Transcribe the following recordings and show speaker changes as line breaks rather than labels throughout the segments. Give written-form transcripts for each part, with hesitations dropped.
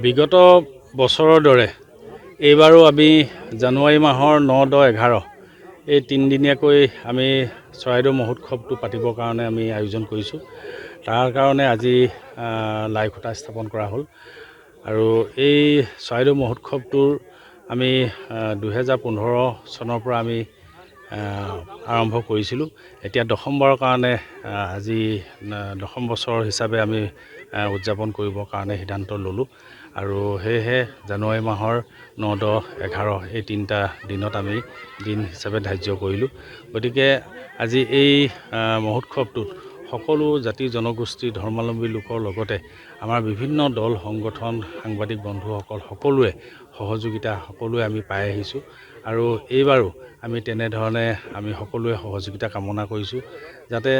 বিগত বছৰৰ দৰে এইবাৰো আমি জানুৱাৰী মাহৰ 9, 10, 11 এই তিনিদিনীয়াকৈ আমি চৰাইদেউ মহোৎসৱটো পাতিবৰ কাৰণে আমি আয়োজন কৰিছোঁ। তাৰ কাৰণে আজি লাই খুঁটা স্থাপন কৰা হ'ল আৰু এই চৰাইদেউ মহোৎসৱটোৰ আমি 2015 চনৰ পৰা আমি আৰম্ভ কৰিছিলোঁ। এতিয়া 10ম বাৰৰ কাৰণে আজি 10ম বছৰ হিচাপে আমি উদযাপন কৰিবৰ কাৰণে সিদ্ধান্ত ল'লোঁ আৰু সেয়েহে জানুৱাৰী মাহৰ 9, 10, 11 এই তিনিটা দিনত আমি দিন হিচাপে ধাৰ্য কৰিলোঁ। গতিকে আজি এই মহোৎসৱটোত সকলো জাতি জনগোষ্ঠী ধৰ্মাৱলম্বী লোকৰ লগতে আমাৰ বিভিন্ন দল সংগঠন সাংবাদিক বন্ধুসকল সকলোৱে সহযোগিতা সকলোৱে আমি পাই আহিছোঁ আৰু এইবাৰো আমি তেনেধৰণে আমি সকলোৱে সহযোগিতা কামনা কৰিছোঁ যাতে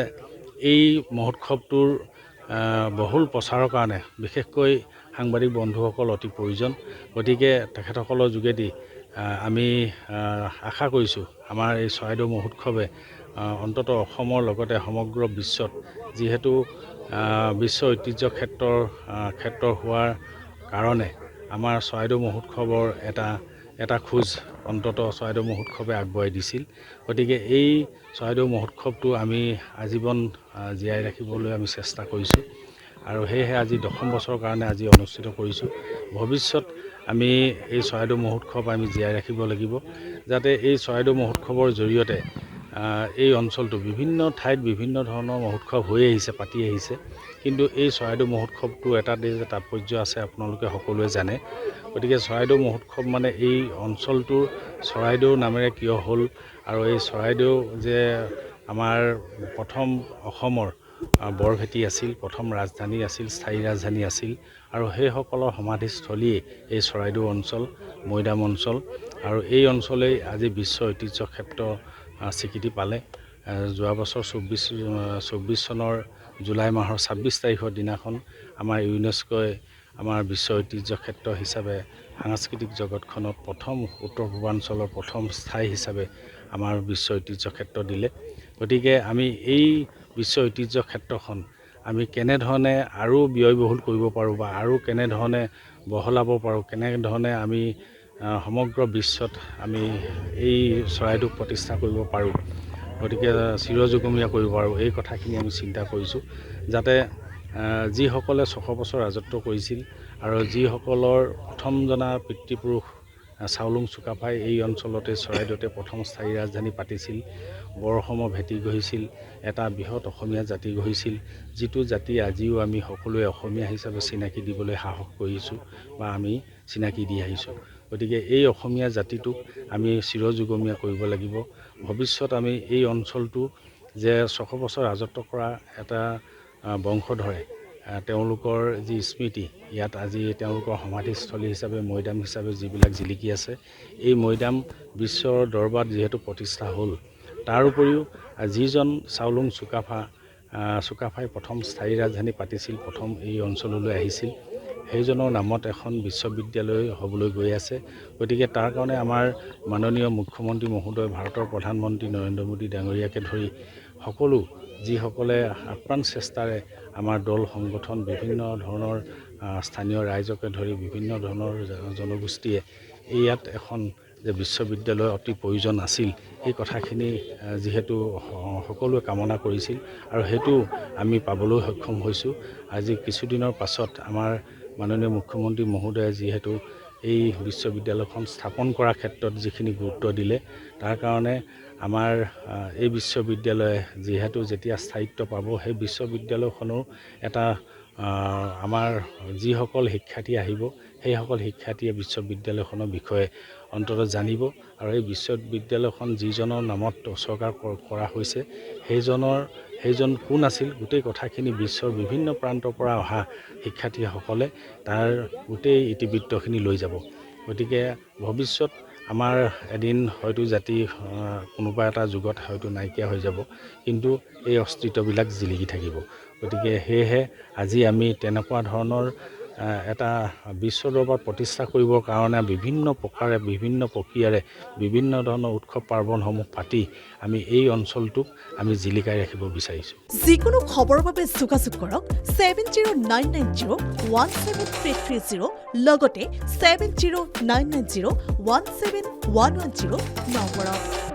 এই মহোৎসৱটোৰ বহুল প্ৰচাৰৰ কাৰণে বিশেষকৈ সাংবাদিক বন্ধুসকল অতি প্ৰয়োজন। গতিকে তেখেতসকলৰ যোগেদি আমি আশা কৰিছোঁ আমাৰ এই চৰাইদেউ মহোৎসৱে অন্ততঃ অসমৰ লগতে সমগ্ৰ বিশ্বত যিহেতু বিশ্ব ঐতিহ্য ক্ষেত্ৰ হোৱাৰ কাৰণে আমাৰ চৰাইদেউ মহোৎসৱৰ এটা খোজ অন্ততঃ চৰাইদেউ মহোৎসৱে আগবঢ়াই দিছিল। গতিকে এই চৰাইদেউ মহোৎসৱটো আমি আজীৱন জীয়াই ৰাখিবলৈ আমি চেষ্টা কৰিছোঁ আৰু সেয়েহে আজি 10ম বছৰৰ কাৰণে আজি অনুষ্ঠিত কৰিছোঁ। ভৱিষ্যত আমি এই চৰাইদেউ মহোৎসৱ আমি জীয়াই ৰাখিব লাগিব যাতে এই চৰাইদেউ মহোৎসৱৰ জৰিয়তে এই অঞ্চলটো বিভিন্ন ঠাইত বিভিন্ন ধৰণৰ মহোৎসৱ হৈ আহিছে পাতি আহিছে, কিন্তু এই চৰাইদেউ মহোৎসৱটো এটা তাৎপৰ্য আছে আপোনালোকে সকলোৱে জানে। গতিকে চৰাইদেউ মহোৎসৱ মানে এই অঞ্চলটোৰ চৰাইদেউ নামেৰে কিয় হ'ল আৰু এই চৰাইদেউ যে আমাৰ প্ৰথম অসমৰ বৰভেটি আছিল, প্ৰথম ৰাজধানী আছিল, স্থায়ী ৰাজধানী আছিল আৰু সেইসকলৰ সমাধিস্থলীয়ে এই চৰাইদেউ অঞ্চল, মৈদাম অঞ্চল আৰু এই অঞ্চলেই আজি বিশ্ব ঐতিহ্য ক্ষেত্ৰ স্বীকৃতি পালে। যোৱা বছৰ 24 চনৰ জুলাই মাহৰ 26 তাৰিখৰ দিনাখন আমাৰ ইউনেস্কোই আমাৰ বিশ্ব ঐতিহ্য ক্ষেত্ৰ হিচাপে সাংস্কৃতিক জগতখনত প্ৰথম উত্তৰ পূৰ্বাঞ্চলৰ প্ৰথম স্থায়ী হিচাপে আমাৰ বিশ্ব ঐতিহ্য ক্ষেত্ৰ দিলে। গতিকে আমি এই বিশ্ব ঐতিহ্য ক্ষেত্ৰখন আমি কেনেধৰণে আৰু ব্যয়বহুল কৰিব পাৰোঁ বা আৰু কেনেধৰণে বহলাব পাৰোঁ, কেনেধৰণে আমি সমগ্ৰ বিশ্বত আমি এই চৰাইদেউক প্ৰতিষ্ঠা কৰিব পাৰোঁ, গতিকে চিৰযুগমীয়া কৰিব পাৰোঁ, এই কথাখিনি আমি চিন্তা কৰিছোঁ যাতে যিসকলে 600 বছৰ ৰাজত্ব কৰিছিল আৰু যিসকলৰ প্ৰথম জনা পিতৃপুৰুষ চাওলুং চুকাফাই এই অঞ্চলতে চৰাইদেউতে প্ৰথম স্থায়ী ৰাজধানী পাতিছিল, বৰসম ভেটি গঢ়িছিল, এটা বৃহৎ অসমীয়া জাতি গঢ়িছিল, যিটো জাতি আজিও আমি সকলোৱে অসমীয়া হিচাপে চিনাকি দিবলৈ সাহস কৰিছোঁ বা আমি চিনাকি দি আহিছোঁ। গতিকে এই অসমীয়া জাতিটোক আমি চিৰযুগমীয়া কৰিব লাগিব। ভৱিষ্যত আমি এই অঞ্চলটো যে 600 বছৰ ৰাজত্ব কৰা এটা বংশধৰে তেওঁলোকৰ যি স্মৃতি ইয়াত আজি তেওঁলোকৰ সমাধিস্থলী হিচাপে মৈদাম হিচাপে যিবিলাক জিলিকি আছে, এই মৈদাম বিশ্বৰ দৰবাৰত যিহেতু প্ৰতিষ্ঠা হ'ল, তাৰ উপৰিও যিজন চাওলুং চুকাফাই প্ৰথম স্থায়ী ৰাজধানী পাতিছিল, প্ৰথম এই অঞ্চললৈ আহিছিল, সেইজনৰ নামত এখন বিশ্ববিদ্যালয় হ'বলৈ গৈ আছে। গতিকে তাৰ কাৰণে আমাৰ মাননীয় মুখ্যমন্ত্ৰী মহোদয়, ভাৰতৰ প্ৰধানমন্ত্ৰী নৰেন্দ্ৰ মোদী ডাঙৰীয়াকে ধৰি সকলো যিসকলে আপ্ৰাণ চেষ্টাৰে আমাৰ দল সংগঠন বিভিন্ন ধৰণৰ স্থানীয় ৰাইজকে ধৰি বিভিন্ন ধৰণৰ জনগোষ্ঠীয়ে ইয়াত এখন যে বিশ্ববিদ্যালয় অতি প্ৰয়োজন আছিল, এই কথাখিনি যিহেতু সকলোৱে কামনা কৰিছিল আৰু সেইটো আমি পাবলৈ সক্ষম হৈছোঁ। আজি কিছুদিনৰ পাছত আমাৰ মাননীয় মুখ্যমন্ত্ৰী মহোদয়ে যিহেতু এই বিশ্ববিদ্যালয়খন স্থাপন কৰাৰ ক্ষেত্ৰত যিখিনি গুৰুত্ব দিলে, তাৰ কাৰণে আমাৰ এই বিশ্ববিদ্যালয়ে যিহেতু যেতিয়া স্থায়িত্ব পাব, সেই বিশ্ববিদ্যালয়খনো এটা আমাৰ যিসকল শিক্ষাৰ্থী আহিব, সেইসকল শিক্ষাৰ্থীয়ে বিশ্ববিদ্যালয়খনৰ বিষয়ে অন্ততঃ জানিব আৰু এই বিশ্ববিদ্যালয়খন যিজনৰ নামত উৎসৰ্গা কৰা হৈছে সেইজন কোন আছিল, গোটেই কথাখিনি বিশ্বৰ বিভিন্ন প্ৰান্তৰ পৰা অহা শিক্ষাৰ্থীসকলে তাৰ গোটেই ইতিবৃত্তখিনি লৈ যাব। গতিকে ভৱিষ্যত আমাৰ এদিন হয়তো জাতি কোনোবা এটা যুগত হয়তো নাইকিয়া হৈ যাব, কিন্তু এই অস্তিত্ববিলাক জিলিকি থাকিব। গতিকে সেয়েহে আজি আমি তেনেকুৱা ধৰণৰ এটা বিশ্ব দৰবাৰত প্ৰতিষ্ঠা কৰিবৰ কাৰণে বিভিন্ন প্ৰকাৰে বিভিন্ন প্ৰক্ৰিয়াৰে বিভিন্ন ধৰণৰ উৎসৱ পাৰ্বণসমূহ পাতি আমি এই অঞ্চলটোক আমি জিলিকাই ৰাখিব বিচাৰিছোঁ।
যিকোনো খবৰৰ বাবে যোগাযোগ কৰক 7099017330 লগতে 7099017110 নম্বৰত।